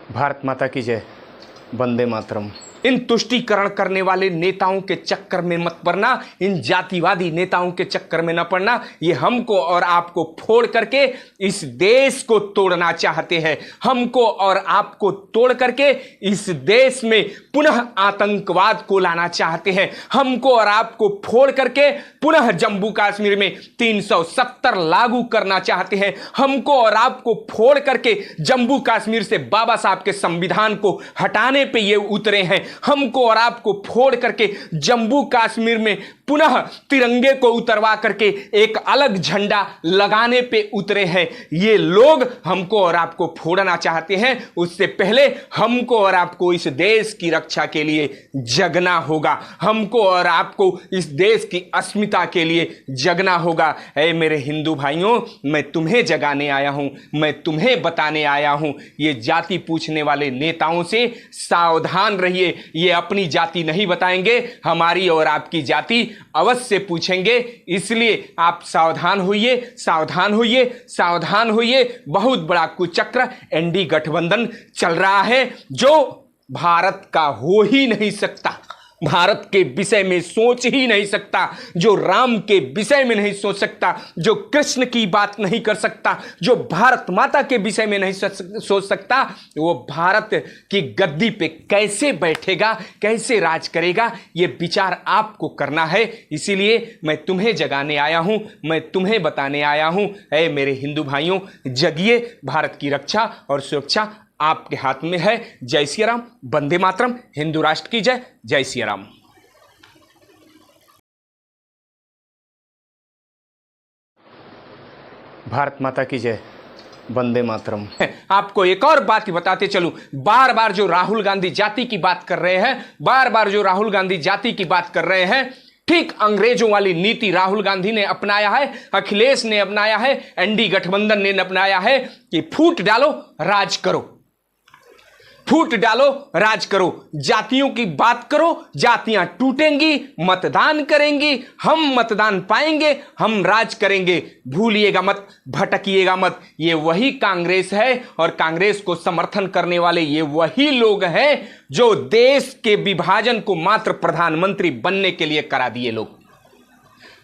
भारत माता की जय। वंदे मातरम। इन तुष्टीकरण करने वाले नेताओं के चक्कर में मत पड़ना, इन जातिवादी नेताओं के चक्कर में न पड़ना। ये हमको और आपको फोड़ करके इस देश को तोड़ना चाहते हैं। हमको और आपको तोड़ करके इस देश में पुनः आतंकवाद को लाना चाहते हैं। हमको और आपको फोड़ करके पुनः जम्मू कश्मीर में 370 लागू करना चाहते हैं। हमको और आपको फोड़ करके जम्मू कश्मीर से बाबा साहब के संविधान को हटाने पे ये उतरे हैं। हमको और आपको फोड़ करके जम्मू कश्मीर में पुनः तिरंगे को उतरवा करके एक अलग झंडा लगाने पे उतरे हैं। ये लोग हमको और आपको फोड़ना चाहते हैं। उससे पहले हमको और आपको इस देश की रक्षा के लिए जगना होगा। हमको और आपको इस देश की अस्मिता के लिए जगना होगा। ऐ मेरे हिंदू भाइयों, मैं तुम्हें जगाने आया हूं, मैं तुम्हें बताने आया हूं। ये जाति पूछने वाले नेताओं से सावधान रहिए। ये अपनी जाति नहीं बताएंगे, हमारी और आपकी जाति अवश्य पूछेंगे। इसलिए आप सावधान होइए, सावधान होइए, सावधान होइए। बहुत बड़ा कुचक्र एनडी गठबंधन चल रहा है जो भारत का हो ही नहीं सकता, भारत के विषय में सोच ही नहीं सकता, जो राम के विषय में नहीं सोच सकता, जो कृष्ण की बात नहीं कर सकता, जो भारत माता के विषय में नहीं सोच सकता, वो भारत की गद्दी पे कैसे बैठेगा, कैसे राज करेगा, ये विचार आपको करना है। इसीलिए मैं तुम्हें जगाने आया हूं, मैं तुम्हें बताने आया हूं। ऐ मेरे हिंदू भाइयों, जगिए। भारत की रक्षा और सुरक्षा आपके हाथ में है। जय श्री राम, वंदे मातरम। हिंदू राष्ट्र की जय। जय श्री राम। भारत माता की जय। वंदे मातरम। आपको एक और बात बताते चलूं, बार बार जो राहुल गांधी जाति की बात कर रहे हैं, बार बार जो राहुल गांधी जाति की बात कर रहे हैं, ठीक अंग्रेजों वाली नीति राहुल गांधी ने अपनाया है, अखिलेश ने अपनाया है, एनडी गठबंधन ने अपनाया है कि फूट डालो राज करो, फूट डालो राज करो। जातियों की बात करो, जातियां टूटेंगी, मतदान करेंगी, हम मतदान पाएंगे, हम राज करेंगे। भूलिएगा मत, भटकिएगा मत। ये वही कांग्रेस है और कांग्रेस को समर्थन करने वाले ये वही लोग हैं जो देश के विभाजन को मात्र प्रधानमंत्री बनने के लिए करा दिए लोग।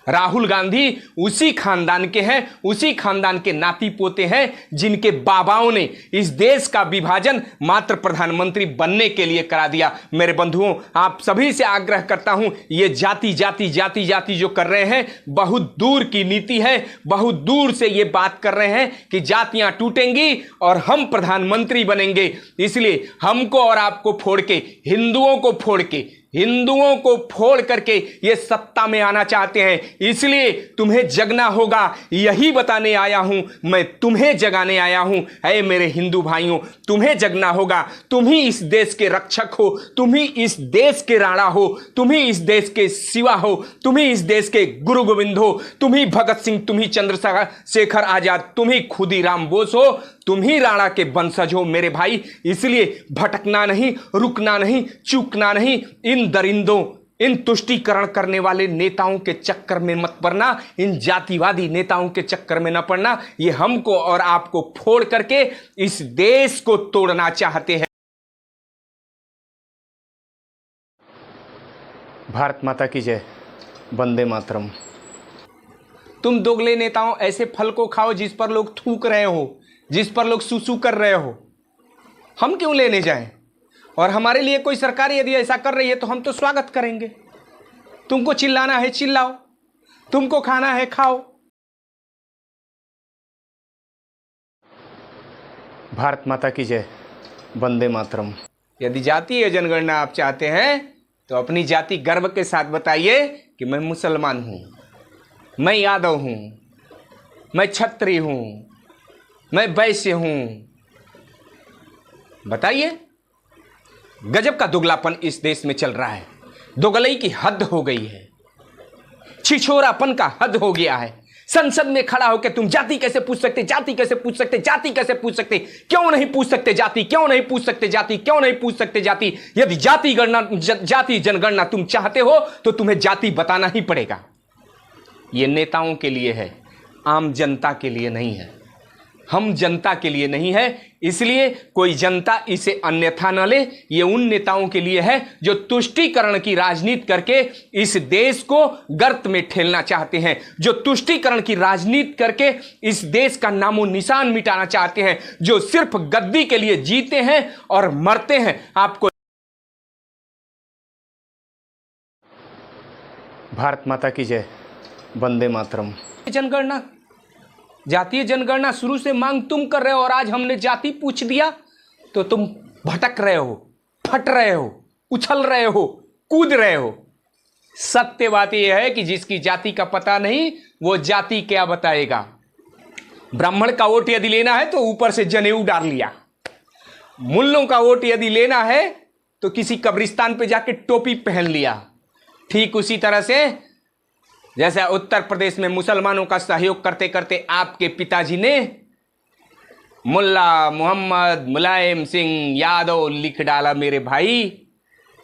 राहुल गांधी उसी खानदान के हैं, उसी खानदान के नाती पोते हैं जिनके बाबाओं ने इस देश का विभाजन मात्र प्रधानमंत्री बनने के लिए करा दिया। मेरे बंधुओं, आप सभी से आग्रह करता हूं, ये जाति जाति जाति जाति जो कर रहे हैं, बहुत दूर की नीति है। बहुत दूर से ये बात कर रहे हैं कि जातियां टूटेंगी और हम प्रधानमंत्री बनेंगे। इसलिए हमको और आपको फोड़ के, हिंदुओं को फोड़ के, हिंदुओं को फोड़ करके ये सत्ता में आना चाहते हैं। इसलिए तुम्हें जगना होगा। यही बताने आया हूं, मैं तुम्हें जगाने आया हूं। ऐ मेरे हिंदू भाइयों, तुम्हें जगना होगा। तुम ही इस देश के रक्षक हो, तुम ही इस देश के राणा हो, तुम ही इस देश के शिवा हो, तुम ही इस देश के गुरु गोविंद हो, तुम ही भगत सिंह, तुम ही चंद्रशेखर आजाद, तुम ही खुदीराम बोस हो, तुम ही राणा के वंशज हो मेरे भाई। इसलिए भटकना नहीं, रुकना नहीं, चूकना नहीं। इन दरिंदों, इन तुष्टीकरण करने वाले नेताओं के चक्कर में मत पड़ना, इन जातिवादी नेताओं के चक्कर में न पड़ना। ये हमको और आपको फोड़ करके इस देश को तोड़ना चाहते हैं। भारत माता की जय। वंदे मातरम। तुम दोगले नेताओं ऐसे फल को खाओ जिस पर लोग थूक रहे हो, जिस पर लोग सुसु कर रहे हो। हम क्यों लेने जाएं? और हमारे लिए कोई सरकार यदि ऐसा कर रही है तो हम तो स्वागत करेंगे। तुमको चिल्लाना है चिल्लाओ, तुमको खाना है खाओ। भारत माता की जय। वंदे मातरम। यदि जातीय जनगणना आप चाहते हैं तो अपनी जाति गर्व के साथ बताइए कि मैं मुसलमान हूं, मैं यादव हूं, मैं क्षत्रिय हूं, मैं वैश्य हूं। बताइए। गजब का दुगलापन इस देश में चल रहा है। दोगलई की हद हो गई है, छिछोरापन का हद हो गया है। संसद में खड़ा होकर तुम जाति कैसे पूछ सकते, जाति कैसे पूछ सकते, जाति कैसे पूछ सकते? क्यों नहीं पूछ सकते जाति? क्यों नहीं पूछ सकते जाति? क्यों नहीं पूछ सकते जाति? यदि जाति जनगणना तुम चाहते हो तो तुम्हें जाति बताना ही पड़ेगा। यह नेताओं के लिए है, आम जनता के लिए नहीं है। हम जनता के लिए नहीं है, इसलिए कोई जनता इसे अन्यथा न ले। ये उन नेताओं के लिए है जो तुष्टीकरण की राजनीति करके इस देश को गर्त में ठेलना चाहते हैं, जो तुष्टीकरण की राजनीति करके इस देश का नामो निशान मिटाना चाहते हैं, जो सिर्फ गद्दी के लिए जीते हैं और मरते हैं। आपको भारत माता की जय, वंदे मातरम। जनगणना, जातीय जनगणना शुरू से मांग तुम कर रहे हो और आज हमने जाति पूछ दिया तो तुम भटक रहे हो, फट रहे हो, उछल रहे हो, कूद रहे हो। सत्य बात यह है कि जिसकी जाति का पता नहीं वो जाति क्या बताएगा। ब्राह्मण का वोट यदि लेना है तो ऊपर से जनेऊ डाल लिया, मुल्लों का वोट यदि लेना है तो किसी कब्रिस्तान पे जाके टोपी पहन लिया। ठीक उसी तरह से जैसे उत्तर प्रदेश में मुसलमानों का सहयोग करते करते आपके पिताजी ने मुल्ला मोहम्मद मुलायम सिंह यादव लिख डाला। मेरे भाई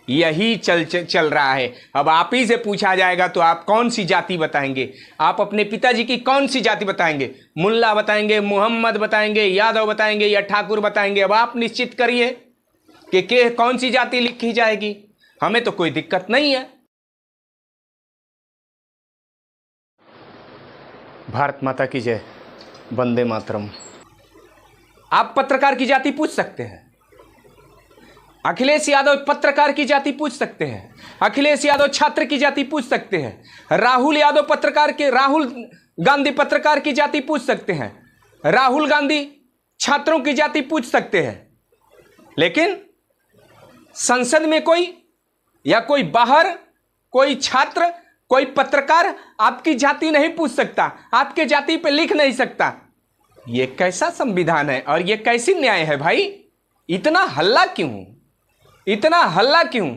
यही चल रहा है। अब आप ही से पूछा जाएगा तो आप कौन सी जाति बताएंगे? आप अपने पिताजी की कौन सी जाति बताएंगे? मुल्ला बताएंगे, मोहम्मद बताएंगे, यादव बताएंगे या ठाकुर बताएंगे? अब आप निश्चित करिए कि कौन सी जाति लिखी जाएगी। हमें तो कोई दिक्कत नहीं है। भारत माता की जय, वंदे मातरम। आप पत्रकार की जाति पूछ सकते हैं, अखिलेश यादव पत्रकार की जाति पूछ सकते हैं, अखिलेश यादव छात्र की जाति पूछ सकते हैं, राहुल गांधी पत्रकार की जाति पूछ सकते हैं, राहुल गांधी छात्रों की जाति पूछ सकते हैं। लेकिन संसद में कोई या कोई बाहर कोई छात्र कोई पत्रकार आपकी जाति नहीं पूछ सकता, आपके जाति पे लिख नहीं सकता। ये कैसा संविधान है और ये कैसी न्याय है भाई? इतना हल्ला क्यों, इतना हल्ला क्यों?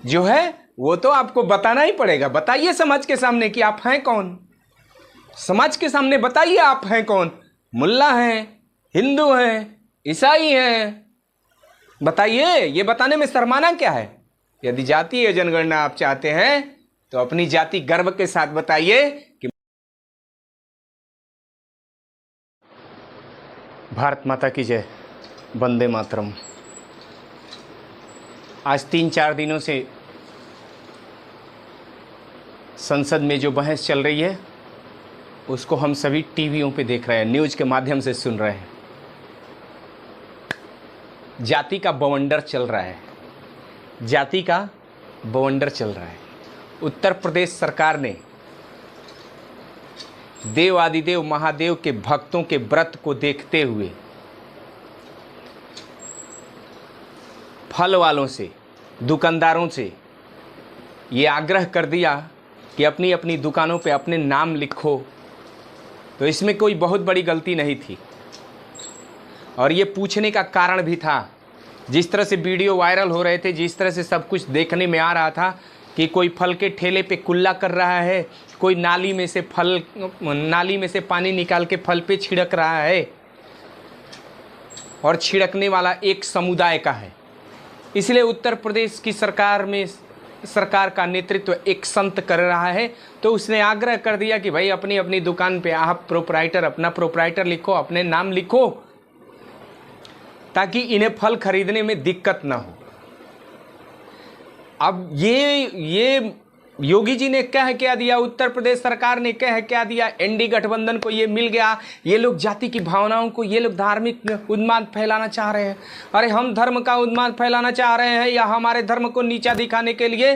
जो है वो तो आपको बताना ही पड़ेगा। बताइए समाज के सामने कि आप हैं कौन। समाज के सामने बताइए आप हैं कौन। मुल्ला हैं, हिंदू हैं, ईसाई हैं, बताइए। ये बताने में शर्माना क्या है? यदि जातीय जनगणना आप चाहते हैं तो अपनी जाति गर्व के साथ बताइए कि भारत माता की जय, वंदे मातरम। आज 3-4 दिनों से संसद में जो बहस चल रही है उसको हम सभी टीवियों पे देख रहे हैं, न्यूज़ के माध्यम से सुन रहे हैं। जाति का बवंडर चल रहा है, जाति का बवंडर चल रहा है। उत्तर प्रदेश सरकार ने देव आदिदेव महादेव के भक्तों के व्रत को देखते हुए फल वालों से, दुकानदारों से ये आग्रह कर दिया कि अपनी अपनी दुकानों पे अपने नाम लिखो। तो इसमें कोई बहुत बड़ी गलती नहीं थी और ये पूछने का कारण भी था। जिस तरह से वीडियो वायरल हो रहे थे, जिस तरह से सब कुछ देखने में आ रहा था कि कोई फल के ठेले पे कुल्ला कर रहा है, कोई नाली में से पानी निकाल के फल पे छिड़क रहा है और छिड़कने वाला एक समुदाय का है। इसलिए उत्तर प्रदेश की सरकार का नेतृत्व एक संत कर रहा है। तो उसने आग्रह कर दिया कि भाई अपनी अपनी दुकान पे आप अपना प्रोप्राइटर लिखो, अपने नाम लिखो, ताकि इन्हें फल खरीदने में दिक्कत ना हो। अब ये योगी जी ने कह क्या दिया, उत्तर प्रदेश सरकार ने कह क्या दिया, एनडी गठबंधन को ये मिल गया। ये लोग जाति की भावनाओं को, ये लोग धार्मिक उन्माद फैलाना चाह रहे हैं। अरे हम धर्म का उन्माद फैलाना चाह रहे हैं या हमारे धर्म को नीचा दिखाने के लिए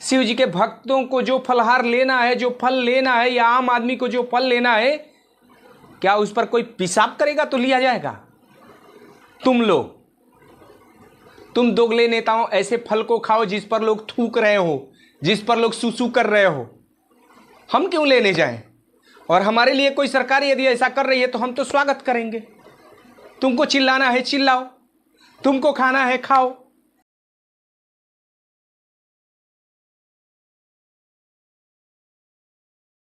शिव जी के भक्तों को जो फलहार लेना है, जो फल लेना है, या आम आदमी को जो फल लेना है, क्या उस पर कोई पेशाब करेगा तो लिया जाएगा? तुम दोगले नेताओं ऐसे फल को खाओ जिस पर लोग थूक रहे हो, जिस पर लोग सुसु कर रहे हो। हम क्यों लेने जाएं? और हमारे लिए कोई सरकार यदि ऐसा कर रही है तो हम तो स्वागत करेंगे। तुमको चिल्लाना है चिल्लाओ, तुमको खाना है खाओ।